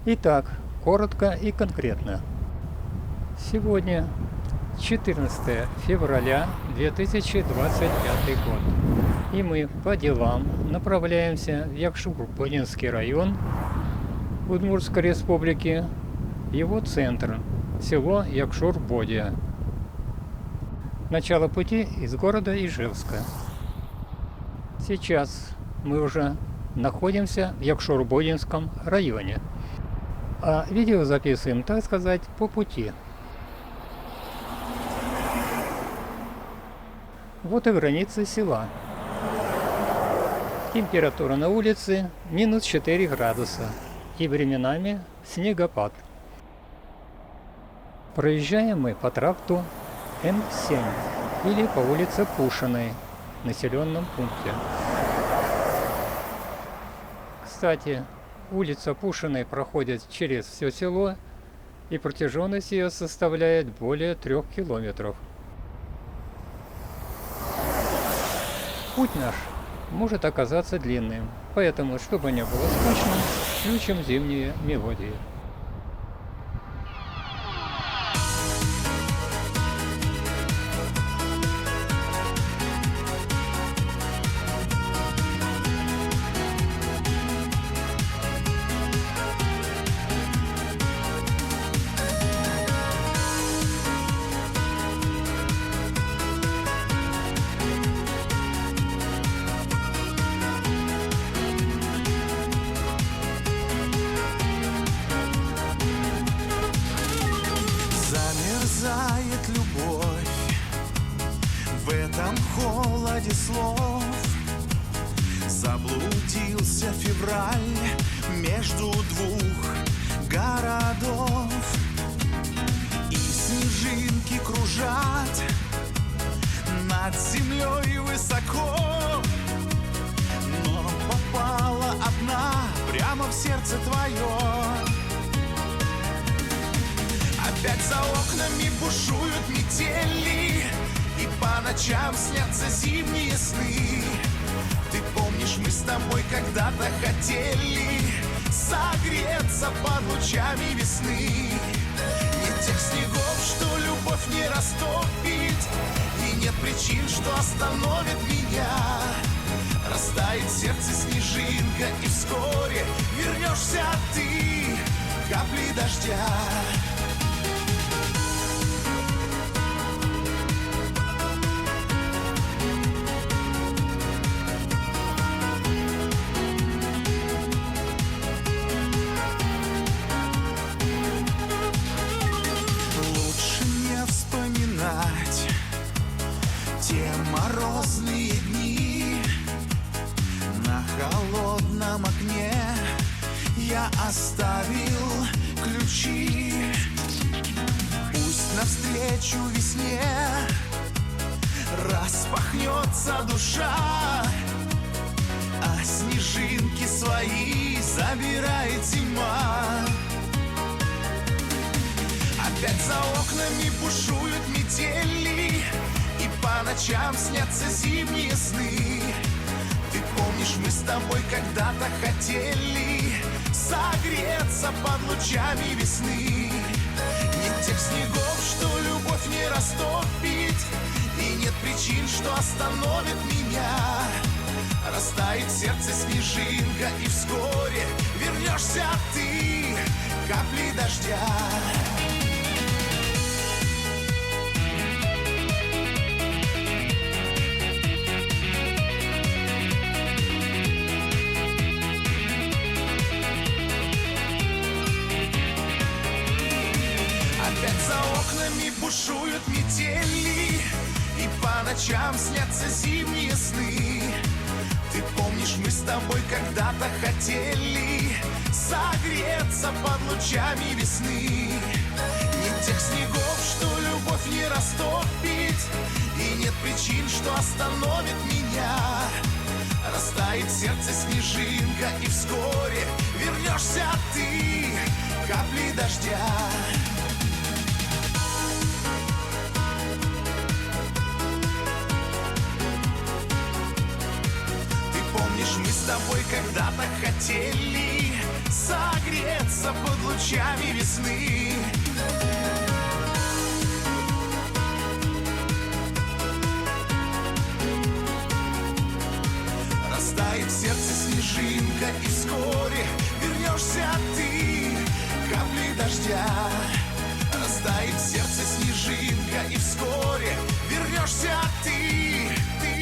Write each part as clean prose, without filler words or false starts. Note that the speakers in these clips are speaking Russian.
Итак, коротко и конкретно. Сегодня 14 февраля 2025 год. И мы по делам направляемся в Якшур-Бодинский район Удмуртской республики, его центр, село Якшур-Бодия. Начало пути из города Ижевска. Сейчас мы уже находимся в Якшур-Бодинском районе. А видео записываем, так сказать, по пути. Вот и границы села. Температура на улице минус 4 градуса и временами снегопад. Проезжаем мы по тракту М7 или по улице Пушиной, населенном пункте. Кстати, улица Пушиной проходит через все село, и протяженность ее составляет более 3 километров. Путь наш может оказаться длинным, поэтому, чтобы не было скучно, включим зимние мелодии. Замерзает любовь в этом холоде слов. Заблудился февраль между двух городов, и снежинки кружат над землей высоко. Но попала одна прямо в сердце твое. Опять за окнами бушуют метели, и по ночам снятся зимние сны. Ты помнишь, мы с тобой когда-то хотели согреться под лучами весны. Нет тех снегов, что любовь не растопит, и нет причин, что остановит меня. Растает сердце снежинка, и вскоре вернешься ты, капли дождя. Те морозные дни на холодном окне я оставил ключи. Пусть навстречу весне распахнется душа, а снежинки свои забирает зима. Опять за окнами бушуют метели, и по ночам снятся зимние сны. Ты помнишь, мы с тобой когда-то хотели согреться под лучами весны. Нет тех снегов, что любовь не растопит, и нет причин, что остановит меня. Растает в сердце снежинка, и вскоре вернешься ты, капли дождя. Бушуют метели, и по ночам снятся зимние сны. Ты помнишь, мы с тобой когда-то хотели согреться под лучами весны. Нет тех снегов, что любовь не растопит, и нет причин, что остановит меня. Растает в сердце снежинка, и вскоре вернешься ты, капли дождя. Помнишь, мы с тобой когда-то хотели согреться под лучами весны. Растает в сердце снежинка, и вскоре вернешься ты каплей дождя. Растает в сердце снежинка, и вскоре вернешься ты, ты.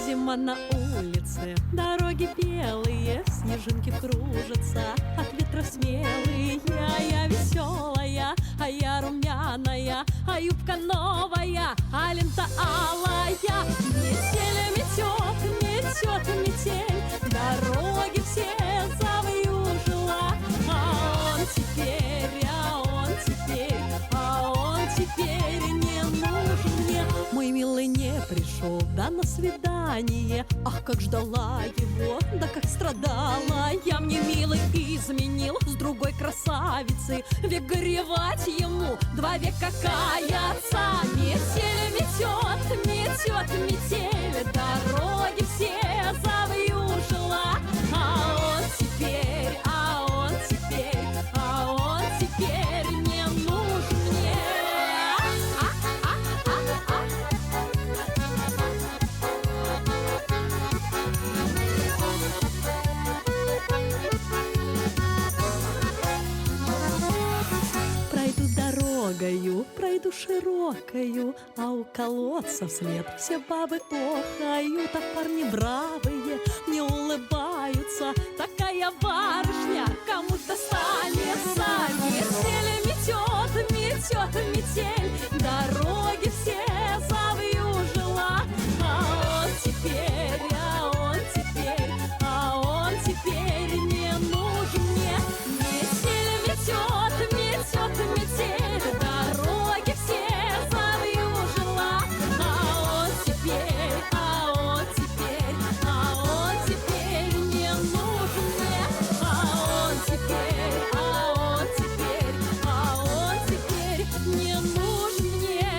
Зима на улице, дороги белые, снежинки кружатся от ветра смелые. Я веселая, а я румяная, а юбка новая, а лента алая. Метель метет, метет метель, дороги все завьюжила. А он теперь, не нужен мне. Мой милый не пришел, да на свидание. Ах, как ждала его, да как страдала. Я мне милый изменил с другой красавицей. Век горевать ему, 2 века каяться. Метель метет, метет метель, дороги все завьюжила. А он теперь не нужен мне. Пройду дорогою, пройду широкою, а у колодца вслед все бабы охают, а парни бравые мне улыбаются. Такая барышня кому достанется. Метель метет, метет метель, дороги все завьюжила. А он теперь не нужен мне. Метель метет, метет метель, дороги все завьюжила. А он теперь не нужен мне. А он теперь не нужен мне.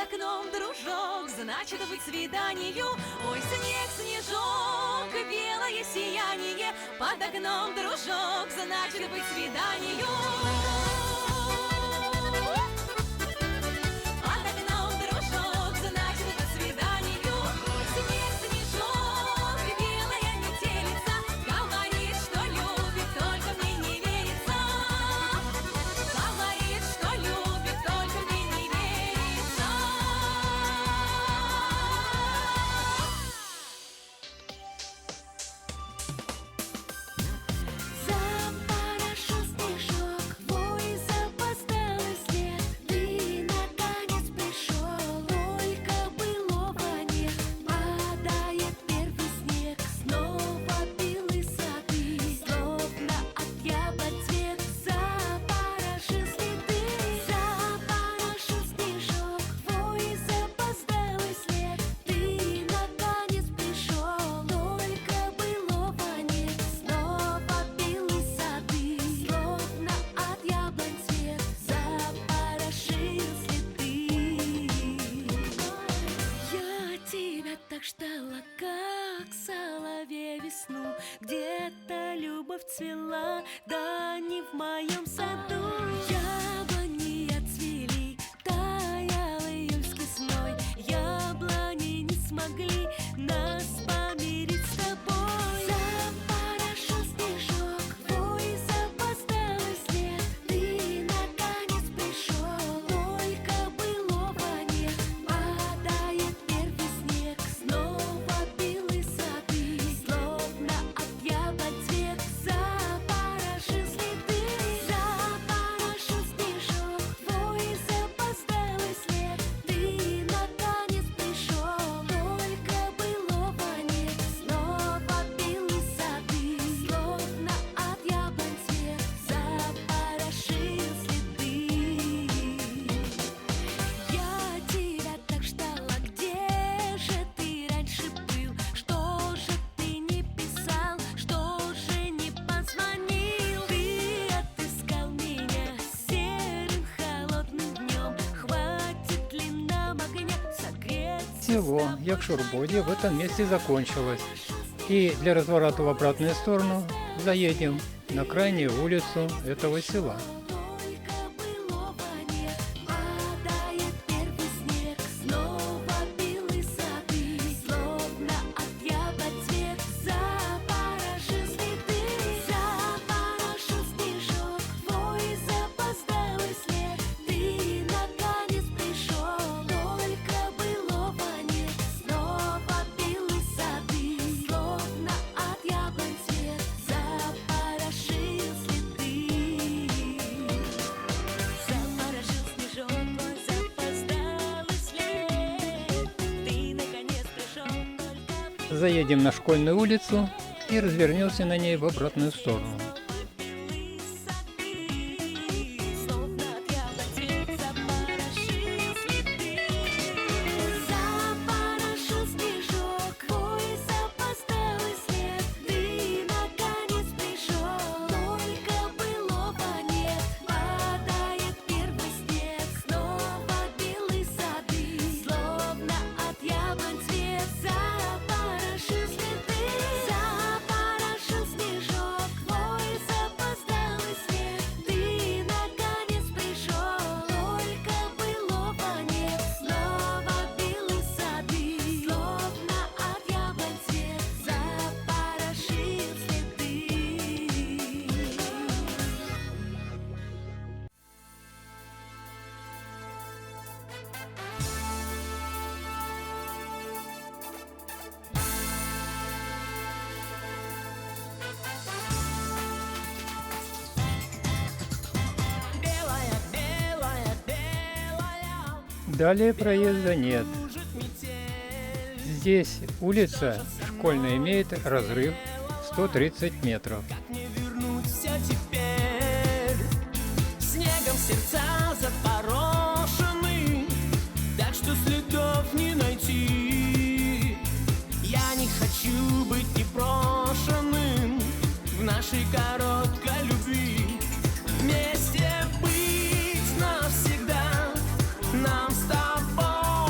окном дружок, значит быть свиданию. Ой, снег, снежок, белое сияние, под окном дружок, значит быть свиданию. Под окном дружок, значит быть свиданию. Снег, снежок, белая метелица, говорит, что любит, только мне не верится. Говорит, что любит, только мне не верится. Запорошил снежок, твой запоздалый след. Ты наконец пришел, только былого нет. Падает первый снег, снова белые сады, словно от яблонь цвет. Запорошил следы, запорошил снежок, твой запоздалый след. Ты наконец пришел, только былого нет. Снова белые сады, словно от яблонь цвет. Запорошил следы. Я тебя так ждала, как соловей весну. Где-то любовь цвела, да не в моем саду. Яблони отцвели, таял июльский зной. Яблони не смогли нас помирить с тобой. Запорошил снежок, твой запоздалый след. Ты наконец пришел, только былого нет. Падает первый снег, снова белые сады, словно от яблонь цвет. Запорошил следы, запорошил снежок, твой запоздалый след. Ты наконец пришел, только былого нет. Снова белые сады, словно от яблонь цвет. Запорошил следы. Я тебя так ждала, где же ты раньше был? Что же ты не писал, что же не позвонил? Ты отыскал меня серым холодным днем. Хватит ли нам огня согреться? Село Якшурбоди в этом месте закончилось. И для разворота в обратную сторону заедем на крайнюю улицу этого села. Только былого нет. Падает первый снег, снова белые сады, словно от яблонь цвет. Запорошил следы, запорошил снежок, твой запоздалый след. Ты наконец пришел, только былого нет. Снова белые сады, словно от яблонь цвет. Запорошил следы. Запорошил снежок, твой запоздалый след. Ты наконец пришел, только Заедем на Школьную улицу и развернемся на ней в обратную сторону. белые сады, словно от яблонь цвет. Запорошил следы. Запорошил снежок, твой запоздалый след. Ты наконец пришел, только былого нет. Падает первый снег, снова белые сады, словно от яблонь цвет. Запорошил следы, запорошил снежок, твой запоздалый след. Ты наконец пришел, только былого нет. Снова белые сады, словно от яблонь цвет. Запорошил следы. Белая, белая, белая, Далее проезда нет. кружит метель. Здесь улица Школьная имеет разрыв 130 метров. Как не вернуть все теперь? Снегом сердца запорошены, так что следов не найти. Я не хочу быть непрошенным в нашей короткой любви. Вместе быть навсегда нам с тобой.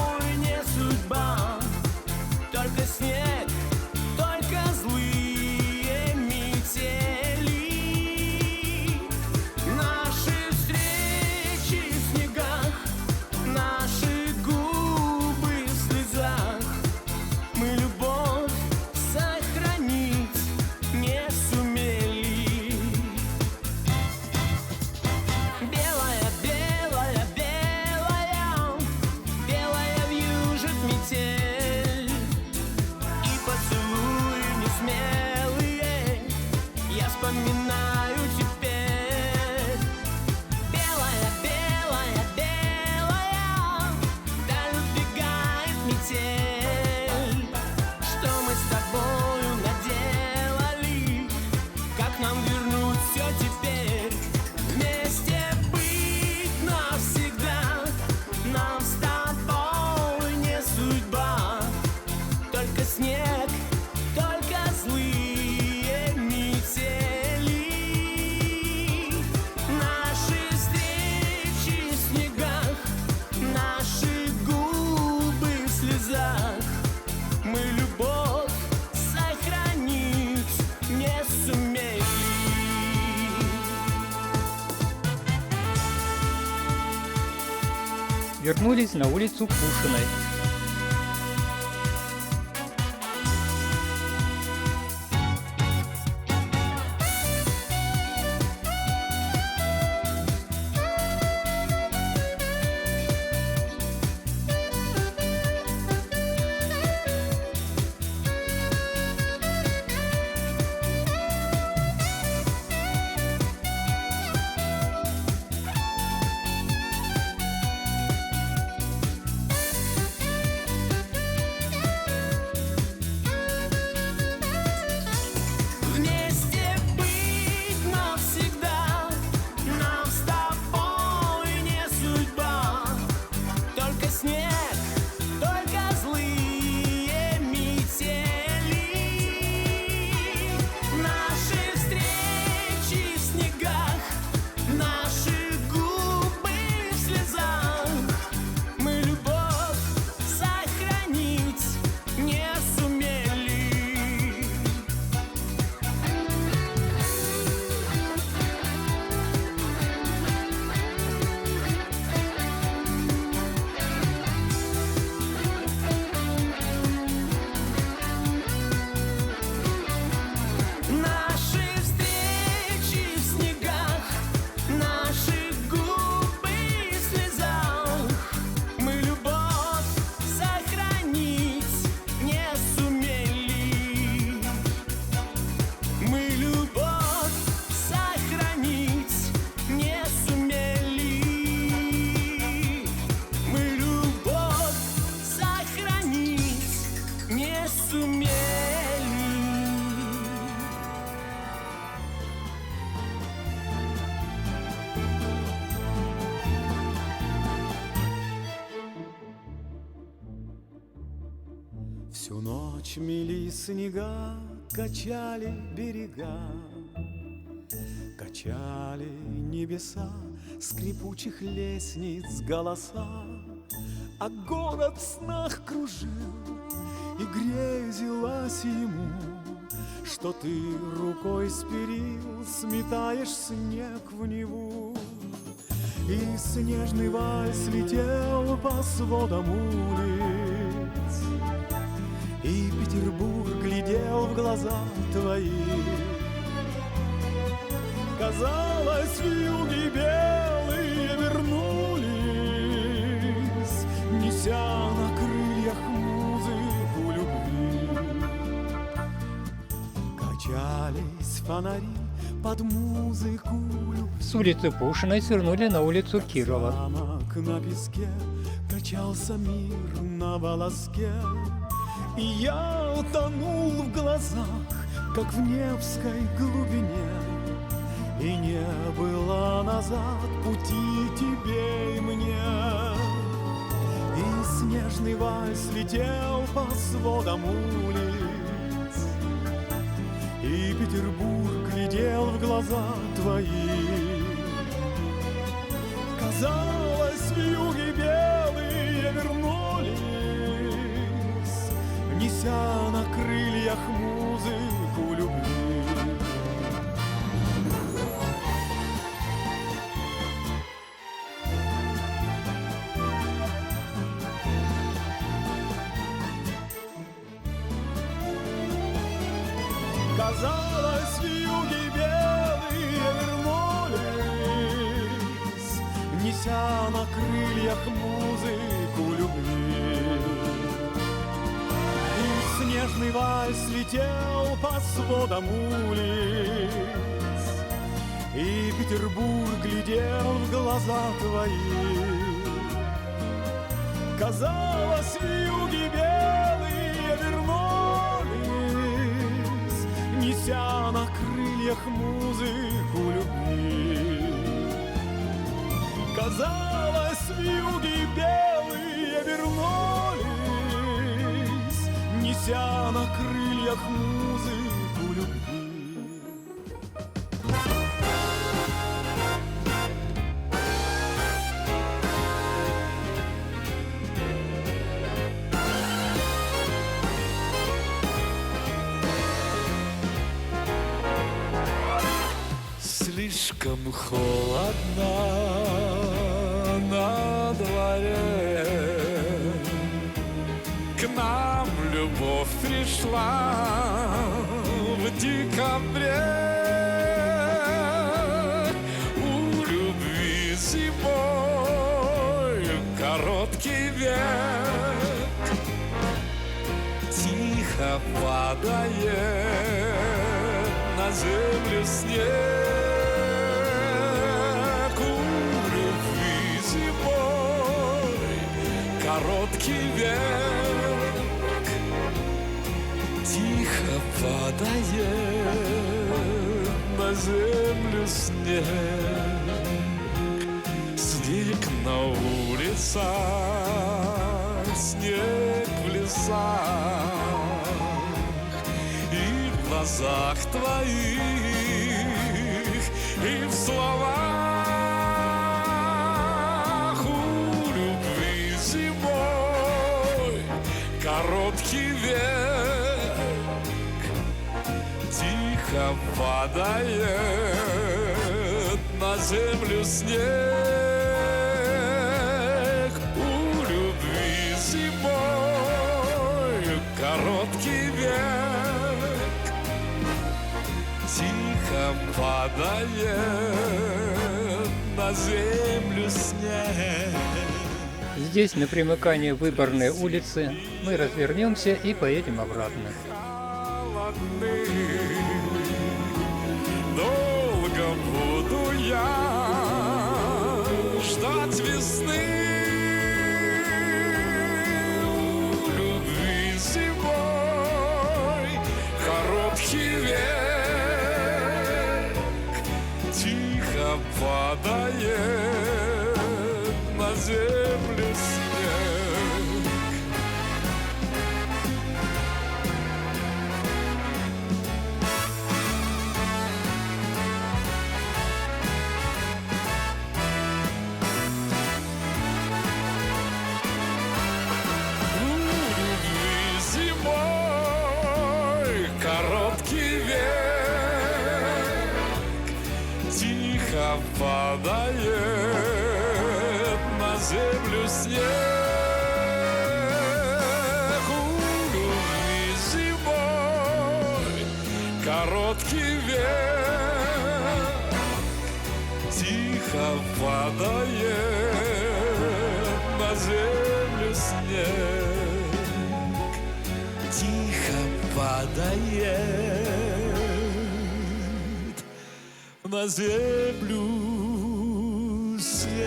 вспоминаю теперь. Белая, белая, белая, вдаль убегает метель. Что мы с тобою наделали? Как нам вернуть все теперь? Вместе быть навсегда нам с тобой не судьба. Только снег, только злые метели. Наши встречи в снегах, наши губы в слезах. Мы любовь сохранить не сумели. Вернулись на улицу Пушиной. Вместе быть навсегда нам с тобой не судьба. Только снег, только злые метели. Наши встречи в снегах, наши губы в слезах. Мы любовь сохранить не сумели. Наши встречи в снегах, наши губы в слезах. Мы любовь сохранить не сумели. Мы любовь сохранить не сумели. Мы любовь сохранить не сумели. Всю ночь мели снега, качали берега, качали небеса скрипучих лестниц голоса. А город в снах кружил, и грезилось ему, что ты рукой с перил сметаешь снег в Неву. И снежный вальс летел по сводам улиц, и Петербург глядел в глаза твои. Казалось, вьюги белые вернулись, неся на крыльях музыку любви. Качались фонари под музыку любви. С улицы Пушиной свернули на улицу Кирова. Замок на песке, качался мир на волоске. И я утонул в глазах, как в Невской глубине. И не было назад пути тебе и мне. И снежный вальс летел по сводам улиц, и Петербург глядел в глаза твои. Казалось, вьюги белые вернулись, неся на крыльях музыку любви. Казалось, вьюги белые вернулись, неся на крыльях музыку любви. И снежный вальс летел по сводам улиц, Петербург глядел в глаза твои. Казалось, вьюги белые вернулись, неся на крыльях музыку любви. Казалось, вьюги белые вернулись, неся на крыльях музыку любви. Слишком холодно на дворе, к нам любовь пришла в декабре. У любви зимой короткий век, тихо падает на землю снег. Короткий век, тихо падает на землю снег. Снег на улицах, снег в лесах, и в глазах твоих, и в словах. Короткий век, тихо падает на землю снег. У любви зимой короткий век, тихо падает на землю снег. Здесь, на примыкании Выборной улицы, мы развернемся и поедем обратно. Долго буду я ждать весны. У любви зимой короткий век, тихо падает на землю снег. У любви зимой короткий век, тихо падает на землю снег. У любви зимой короткий век, тихо падает на землю снег. Тихо падает на землю снег.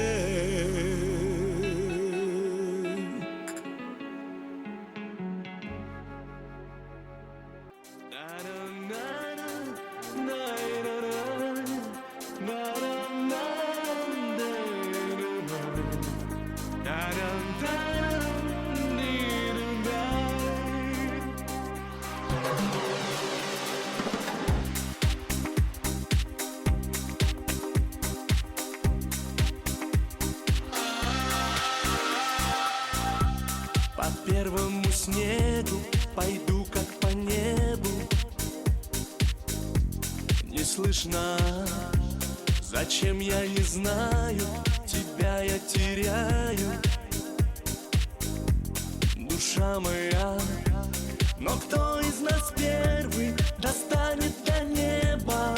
По первому снегу пойду, как по небу. Не слышно, зачем я не знаю, тебя я теряю, душа моя. Но кто из нас первый достанет до неба?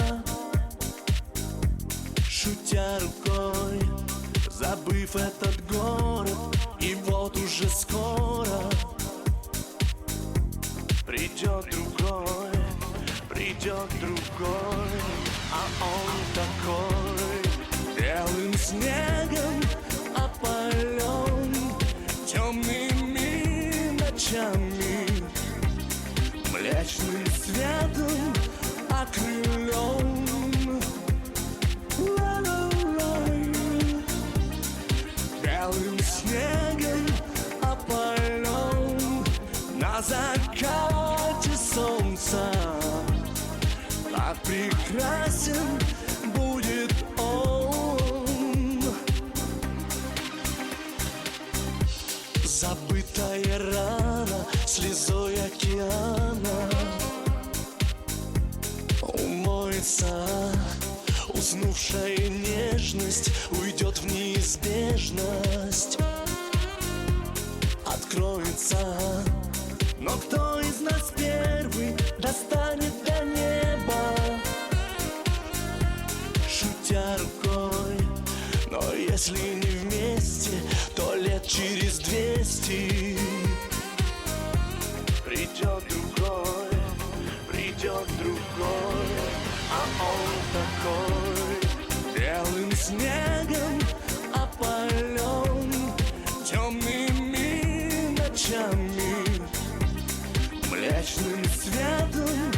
Шутя рукой, забыв этот город, и вот уже скоро придет другой, а он такой. прекрасен будет он. Забытая рана слезой океана умоется, уснувшая нежность уйдет в неизбежность, откроется. Но кто из нас первый достанет до неба, шутя рукой? Но если не вместе, то лет через 200 придет другой, а он такой белым снегом опален, темными ночами, млечным светом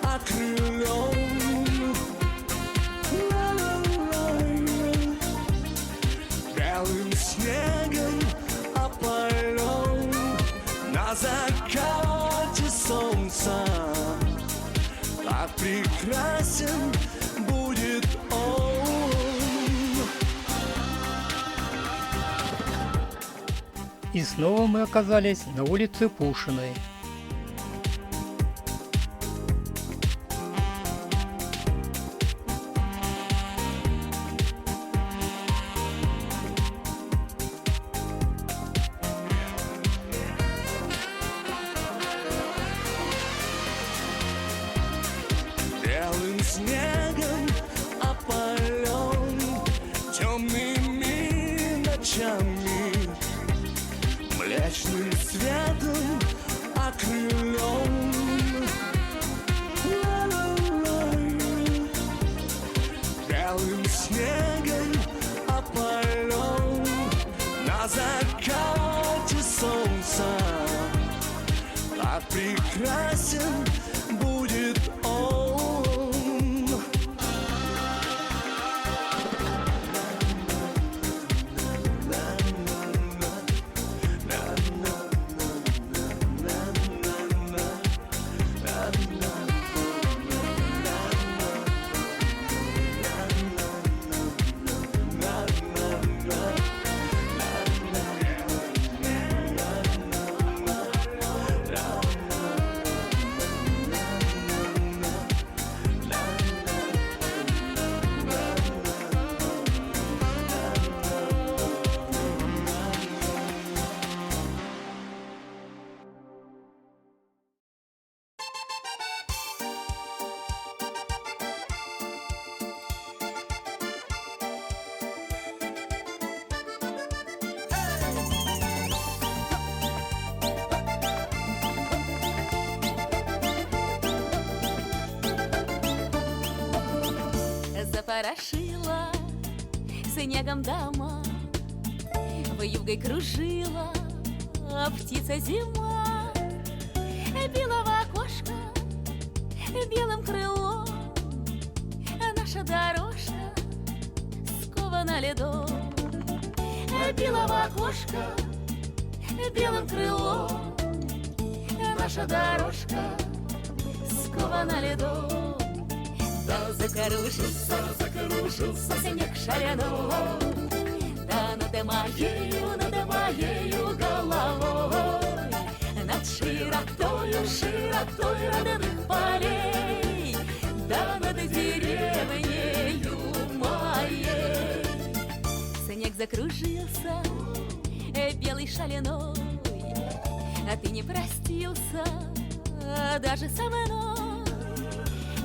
окрылен. Белым снегом опален, на закате солнца так прекрасен будет он. И снова мы оказались на улице Пушиной. Белым снегом опален, темными ночами, млечным светом окрылен. Белым снегом опален, на закате солнца так прекрасен будет он. Запорошила снегом дома, вьюгой кружила птица зима. Била в окошко белым крылом, наша дорожка скована льдом. Била в окошко белым крылом, наша дорожка скована льдом. Да закружился снег шаляной, да над моею головой, над широтой родных полей, да над деревнею моей. Снег закружился белый шаляной, а ты не простился даже со мной.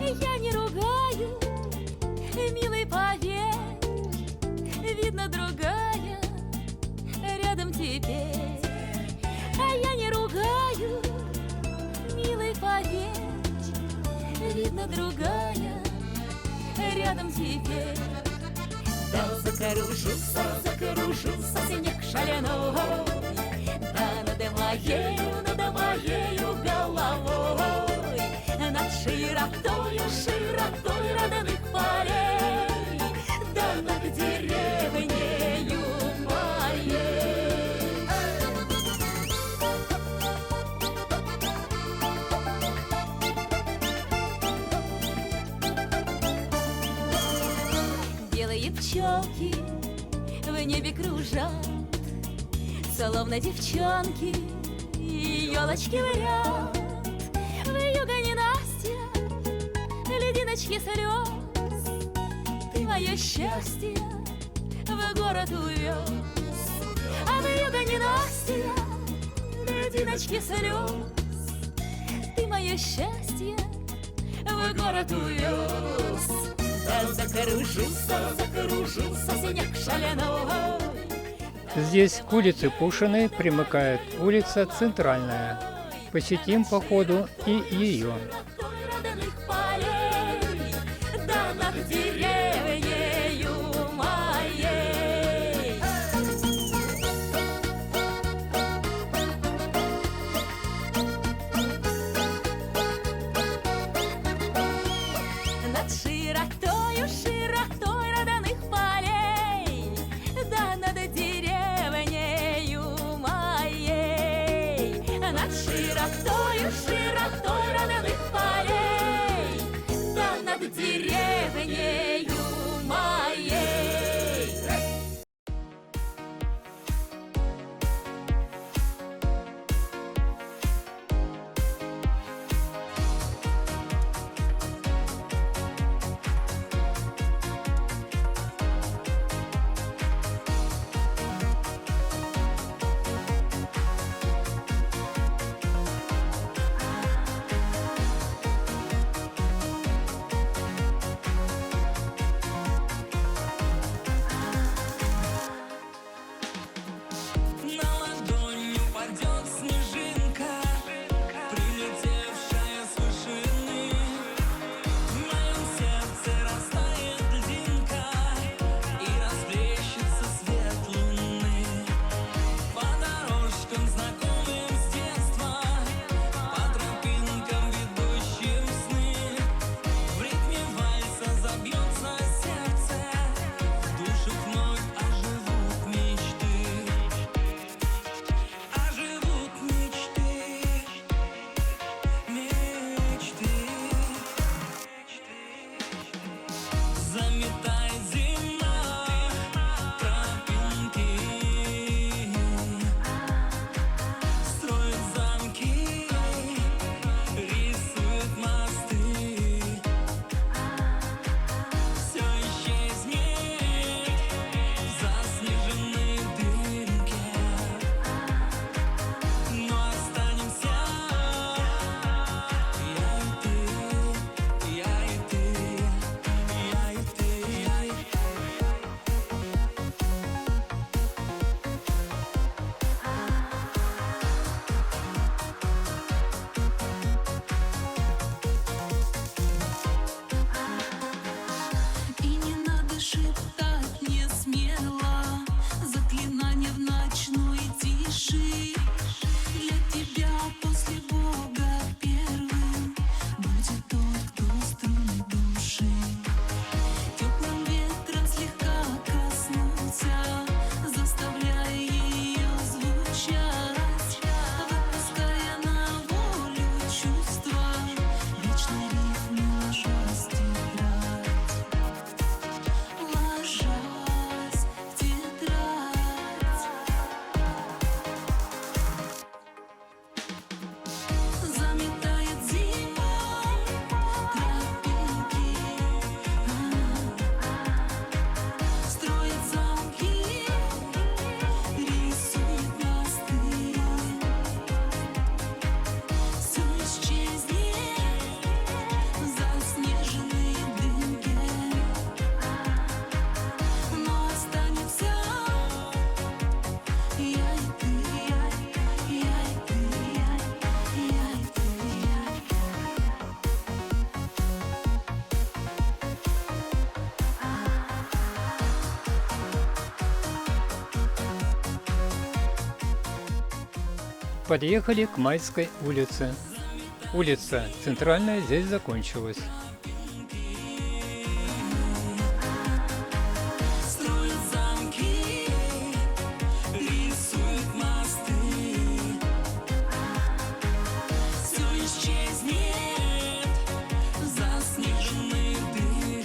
Я не ругаю, милый, поверь, видно другая рядом теперь. А я не ругаю, милый, поверь, видно другая рядом теперь. Да закружился снег шаляной, да над моею головой, над широтой родных полей, да над деревнею моей. и пчелки в небе кружат, словно девчонки, елочки вряд. В юго ненастья лединочки слез, ты мое счастье в город увез. А в юго ненастья лединочки слез, ты мое счастье в город увез. Да закружился снег шаленой. Здесь к улице Пушиной примыкает улица Центральная. Посетим по ходу и ее. Родных полей, да над деревнею моей. Над широтой родных полей, да над деревнею моей. Над широтой родных полей, да над деревнею моей. На ладонь упадет снежинка, прилетевшая с вышины. В моем сердце растает льдинка, и расплещется свет луны. По дорожкам, знакомым с детства, по тропинкам, ведущим в сны. В ритме вальса забьется сердце, в душе вновь оживут мечты. Оживут мечты, мечты. Заметай зима тропинки, строит замки, рисует мосты. Все исчезнет в заснеженной дымке, но останемся я и ты, я и ты, я и ты, я и ты. И не надо шептать мне смело заклинания в ночной тиши. Для тебя после Бога первым будет тот, кто струны души теплым ветром слегка коснуться, заставляя ее звучать, выпуская на волю чувства, вечный рифм ложась в тетрадь, ложась в тетрадь. Заметает зима тропинки, строит замки, рисует мосты. Все исчезнет в заснеженной дымке, но останется я и ты, я и ты, я и ты, я и ты. Подъехали к Майской улице. Улица Центральная здесь закончилась. Строит замки, рисует мосты. Все исчезнет в заснеженной дымке,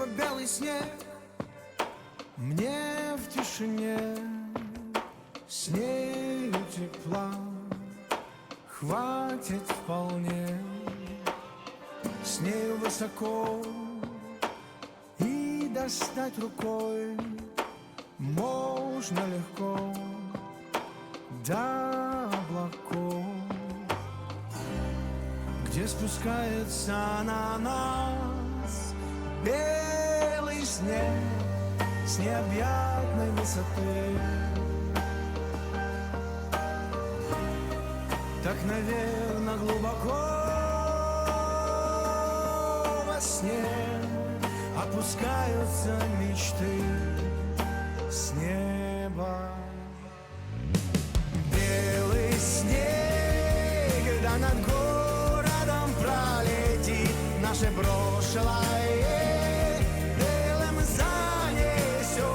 неба белый снег, мне в тишине с нею тепла хватит вполне. С нею высоко и достать рукой можно легко до облаков, где спускается на нас белый снег с необъятной высоты. Так, наверно, глубоко во сне опускаются мечты с неба. Белый снег, да над городом пролетит наше прошлое, белым занесет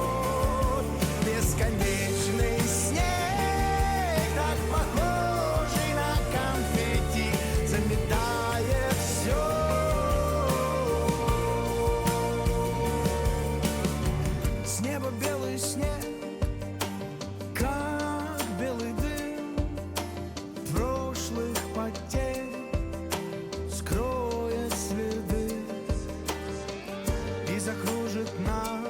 бесконечный снег, так похожий на конфетти, заметает все. С неба белый снег, как белый дым прошлых потерь, скроет следы и закружит нас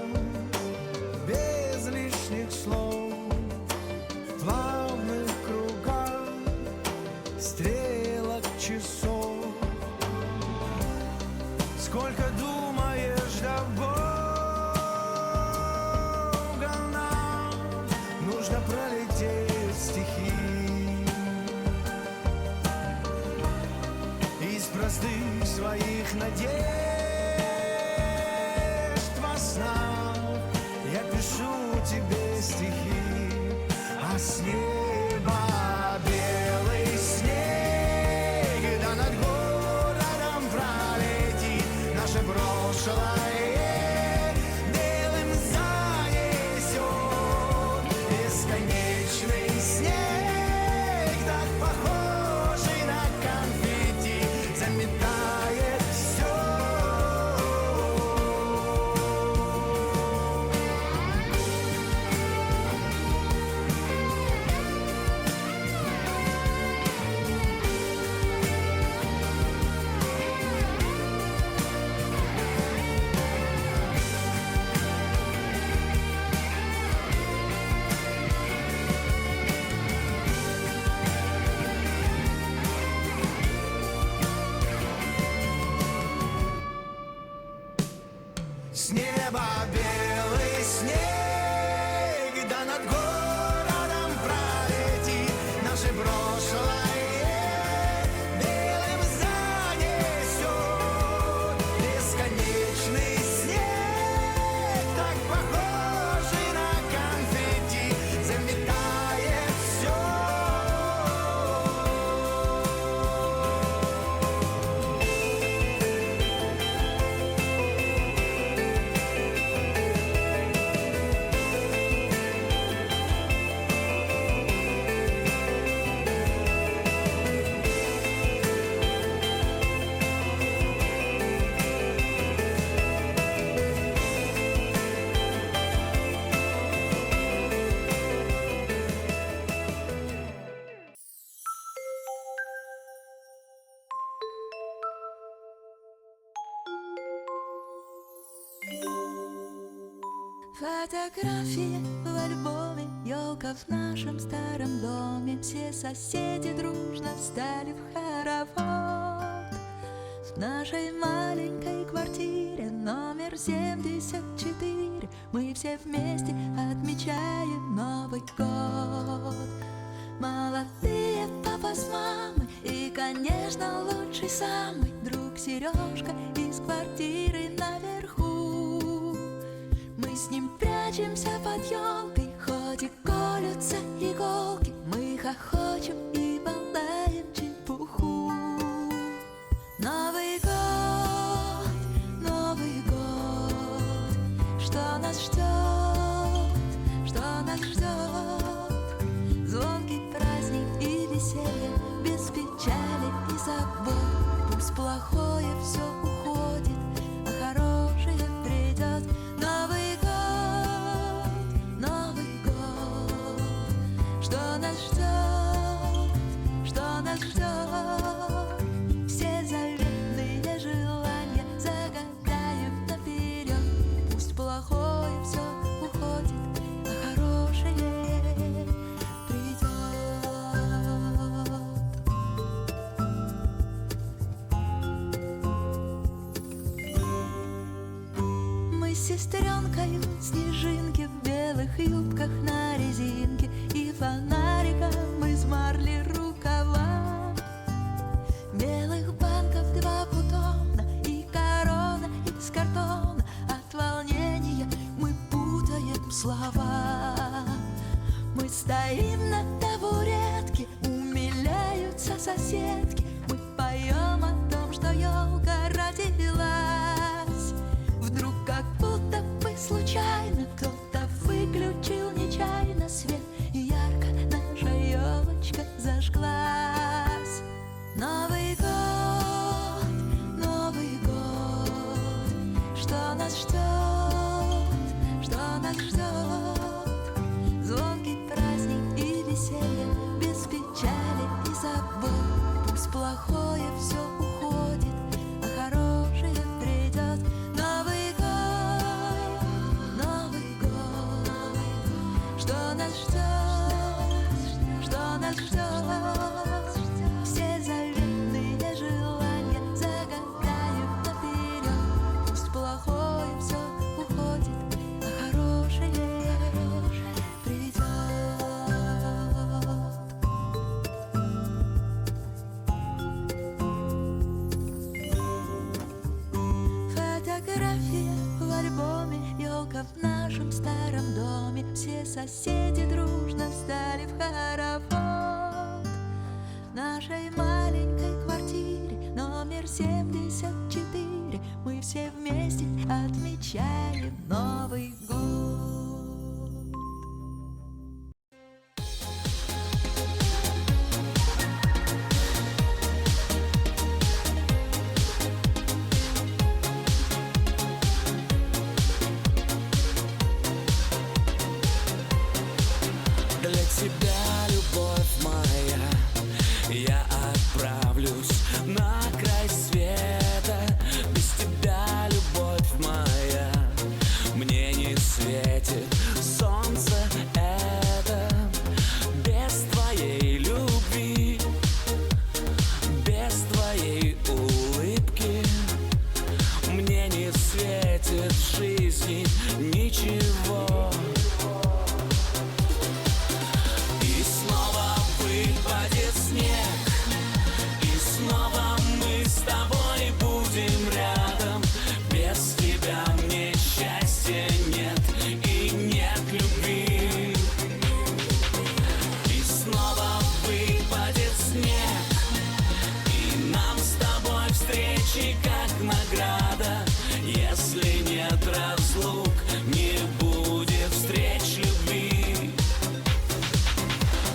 без лишних слов в плавных кругах стрелок часов. Сколько думаешь, да в Бога нам нужно пролететь стихи из простых своих надежд во снах. Я пишу тебе стихи, а с неба белый снег, да над городом пролетит наше прошлое, белым занесет бесконечный снег, так похожий на конфетти, заметает все. С неба белый снег, да над городом пролетит наше прошлое, белым занесет бесконечный снег, так похожий на конфетти, заметает все. Фотографии в альбоме, елка в нашем старом доме. Все соседи дружно встали в хоровод. В нашей маленькой квартире номер 74 мы все вместе отмечаем Новый год. Молодые папа с мамой и, конечно, лучший самый друг Сережка из квартиры наверху. Мы с ним прячемся под елкой, хоть и колются иголки. Мы хохочем и болтаем чепуху. Новый год, что нас ждет, что нас ждет. Звонкий праздник и веселье, без печали и забот. Пусть плохое все уходит, а хорошее придет. сестренкою снежинки в белых юбках на резинке и фонариком из марли рукава. Белых банков 2 бутона и корона из картона. От волнения мы путаем слова. Мы стоим на табуретке, умиляются соседки. Мы поем о том, что елка родилась. Вдруг как будто бы случайно кто-то выключил нечаянно свет, и ярко наша елочка зажглась. Новый год, что нас ждет, что нас ждет. Звонкий праздник и веселье, без печали и забот. Пусть плохое все уходит, а хорошее придет. Новый год, что нас ждет, что нас ждет. Все заветные желания загадают наперед. Пусть плохое все уходит, а хорошее придет. Фотография в альбоме, елка в нашем старом доме. Все соседи дружно встали в хоровод. В нашей маленькой квартире номер 74 мы все вместе отмечаем Новый год. Для тебя, любовь моя, я отправлюсь на край света. Без тебя, любовь моя, мне не светит солнце это. Без твоей любви, без твоей улыбки мне не светит в жизни ничего. И снова выпадет снег, и снова мы с тобой будем рядом. Без тебя мне счастья нет и нет любви. И снова выпадет снег, и нам с тобой встречи как награда. Если нет разлук, не будет встреч любви.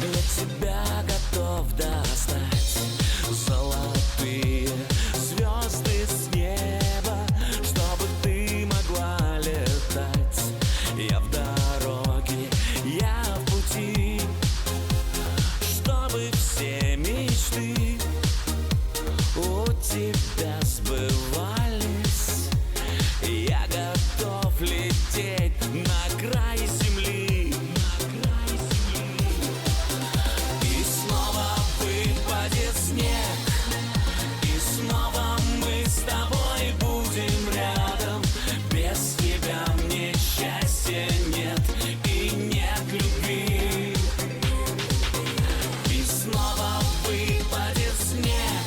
Для тебя готов достать золотые звезды с неба, чтобы ты могла летать. Я в дороге, я в пути, чтобы все мечты у тебя сбывались. Я готов лететь на край земли. И снова выпадет снег, и снова мы с тобой будем рядом. Без тебя мне счастья нет и нет любви. И снова выпадет снег,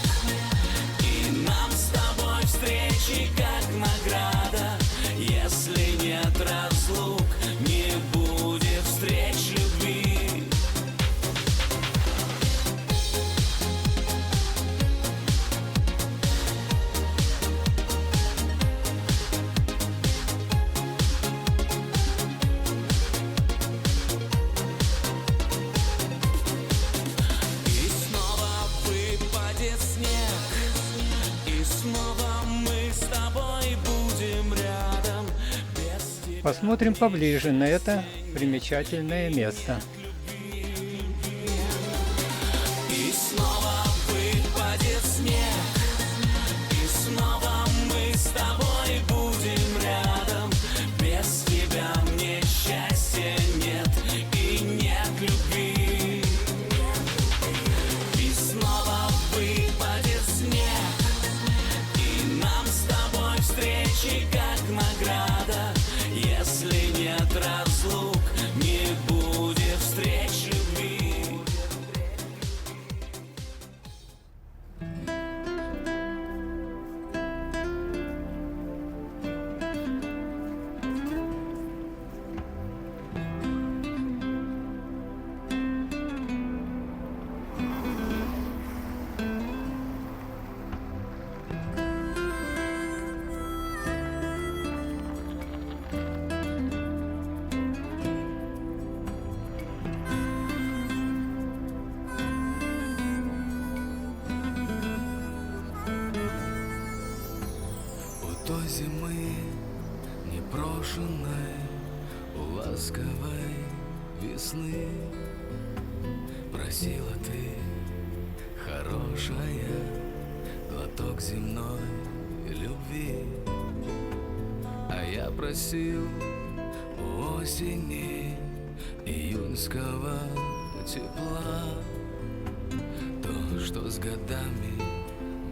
и нам с тобой встречи как награда. Если нет разлук, не будет встреч любви. И снова выпадет снег, и снова мы с тобой будем рядом. Без тебя Посмотрим поближе на это примечательное место. и снова выпадет снег, и снова мы с тобой будем рядом. Без тебя мне счастья нет и нет любви. И снова выпадет снег, и нам с тобой встречи как награда. У той зимы непрошенной, у ласковой весны просила ты, хорошая, глоток земной любви. А я просил у осени июньского тепла, то, что с годами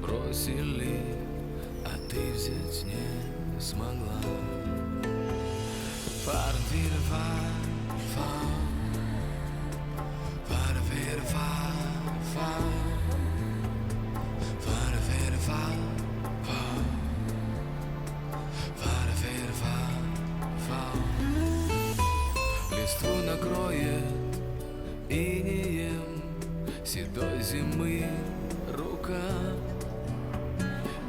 бросили, а ты взять не смогла. Листву накроет инеем седой зимы рука,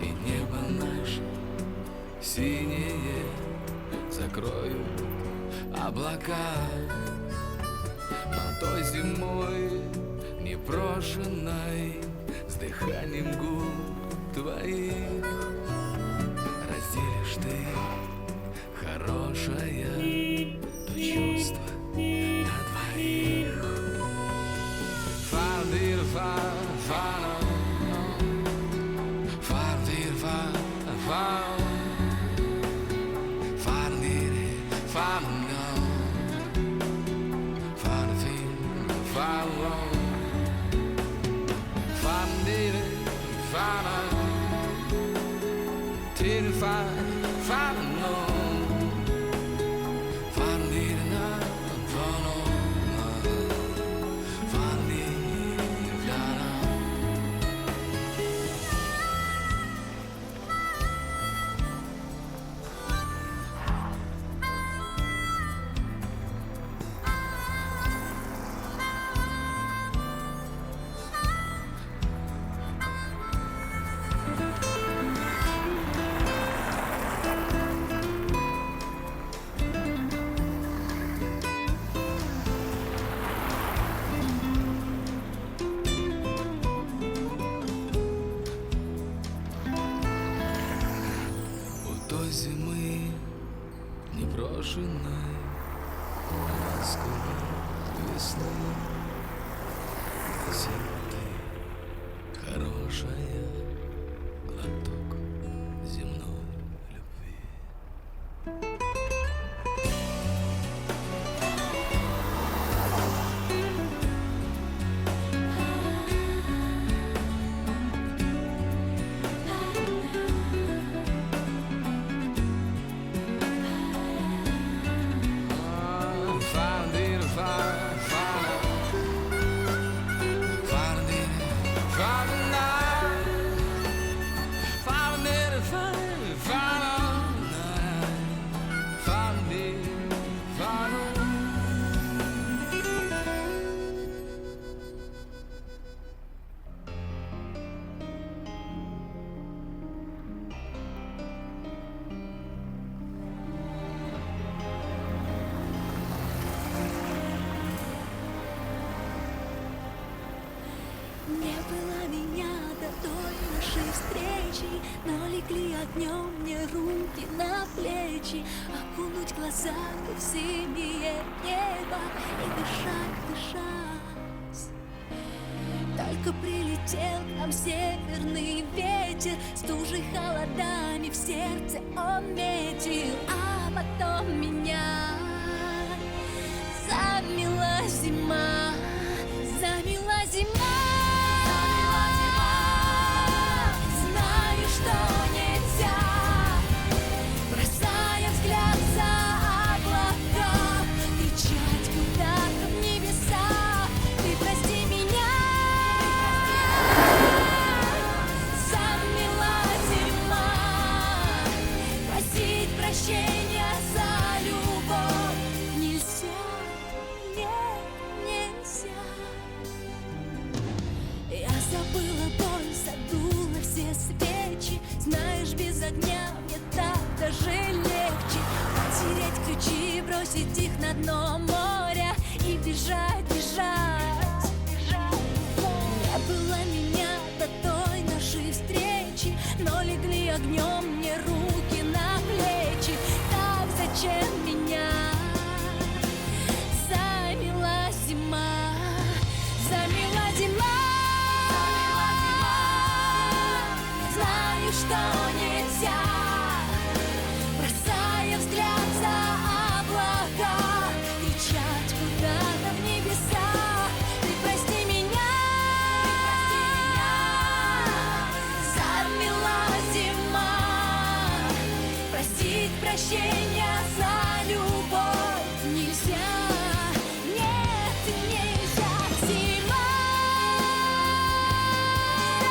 и небо наше синее закроют облака. Но той зимой непрошенной, с дыханием губ твоих разделишь ты, хорошая, то чувство на двоих. Той зимы непрошенной, ласковой весны просила ты, хорошая, глоток земной любви. Не было меня до той нашей встречи, но легли огнем мне руки на плечи, окунуть глаза в синее небо и дышать, дышать. Только прилетел к нам северный ветер, стужей холодами в сердце он метил, а потом меня замела зима, замела зима. Знаю, что нельзя, бросая взгляд за облака, кричать куда-то в небеса. Ты прости меня. зажигая свечи. Знаешь, без огня мне так даже легче. Потерять ключи, бросить их на дно моря и бежать, бежать. Не было меня до той нашей встречи, но легли огнем мне руки на плечи. Так зачем меня замела зима? Замела зима. Знаю, что нельзя, бросая взгляд за облака, кричать куда-то в небеса. Ты прости меня, замела зима. Просить прощения за любовь нельзя. Нет, нельзя. Зима,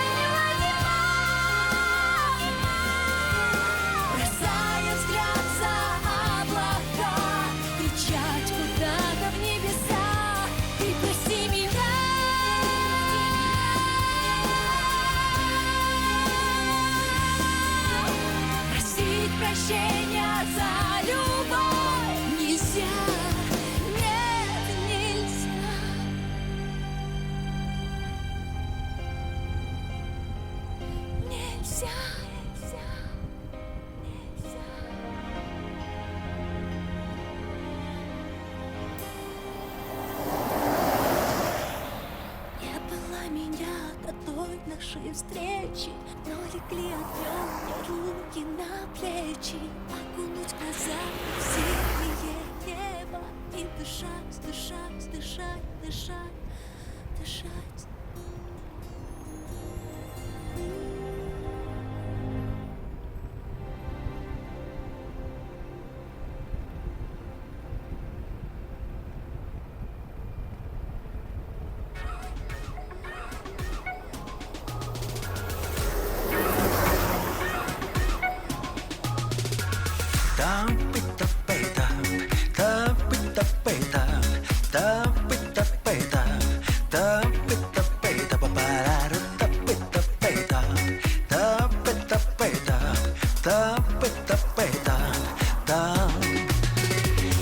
замела зима. Бросая взгляд за облака, кричать куда-то в небеса. Ты прости меня. Просить прощения за любовь нельзя. Нет, нельзя. Нельзя, нельзя, нельзя. Не было меня до той нашей встречи, но легли огнем мне руки на плечи. Окунуть глаза в синее небо и дышать, дышать, дышать, дышать, дышать.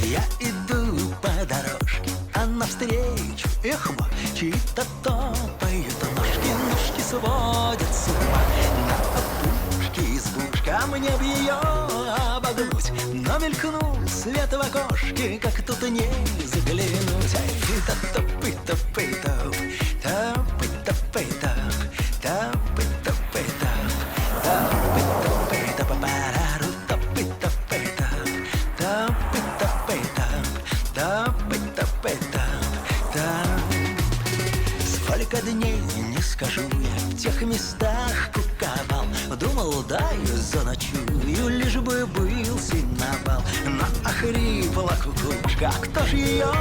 Я иду по дорожке, а навстречу эхо, чьи-то топают ножки, ножки сводят с ума. На опушке избушка, мне б ее обогнуть, но мелькнул свет в окошке, как тут не заглянуть. Ай, топы-топы-топ, топы-топы-топ, топы-топы-топ, топы-топы-топ-парару, топы-топы-топ, топы-топы-топ, топы-топы-топ. Сколько дней не скажу, я в тех местах куковал. Думал, дай заночую, лишь бы был сеновал. Но охрипла кукушка, кто ж ее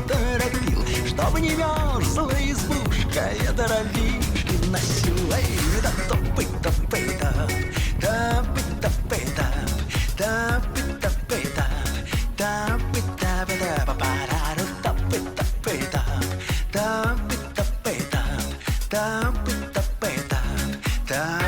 торопил? Чтобы не мерзла избушка, я дровишки носил. Эй, да топы-топы-топ, топы-топы-топ, топы-топы-топ, топы-топы-топ, парару, топы-топы-топ, топы-топы-топ, топы-топы-топ, топ.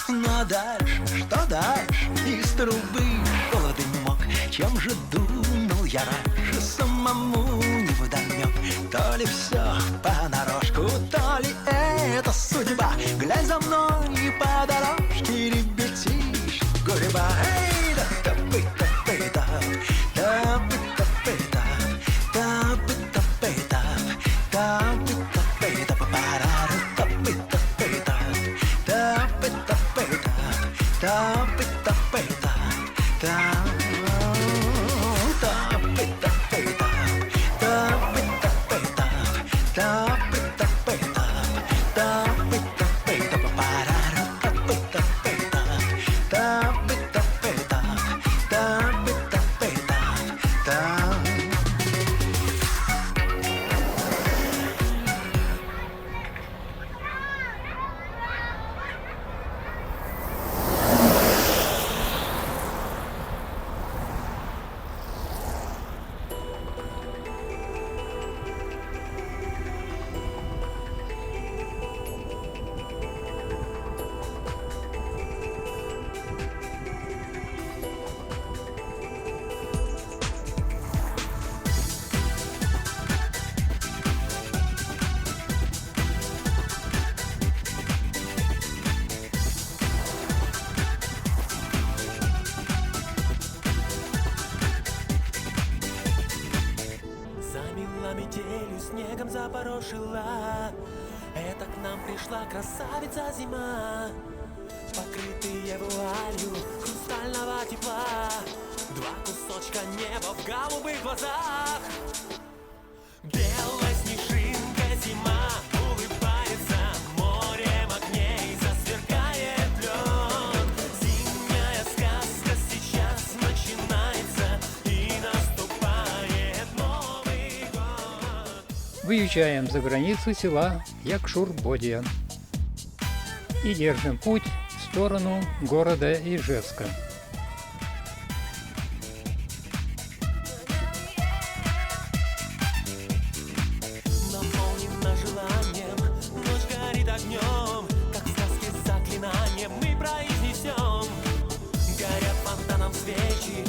Ну а дальше, что дальше? Из трубы шел дымок. Чем же думал я раньше, самому не вдомек. То ли все понарошку, то ли это судьба. Глянь за мной по дорожке, ребятишки, гурьба. Эй, да топы-топы-топ, топы-топы-топ, топы-топы-топ, топы-топы-топ, парару, топы-топы-топ, топы-топы-топ, топы-топы-топ, топы-топы-топ, топы-топы-топ, топы-топы-топ, топы-топы-топ, парару. Она метелью снегом запорошила. Это к нам пришла красавица зима, покрытые вуалью хрустального тепла. Два кусочка неба в голубых глазах. Белая снежинка зима улыбается, морем огней засверкает лед. Зимняя сказка сейчас начинается, и наступает Новый год. Выезжаем за границу села Якшур-Бодия и держим путь в сторону города Ижевска. Наполнена желанием, ночь горит огнем, как в сказке с заклинанием мы произнесем. Горят фонтаном свечи,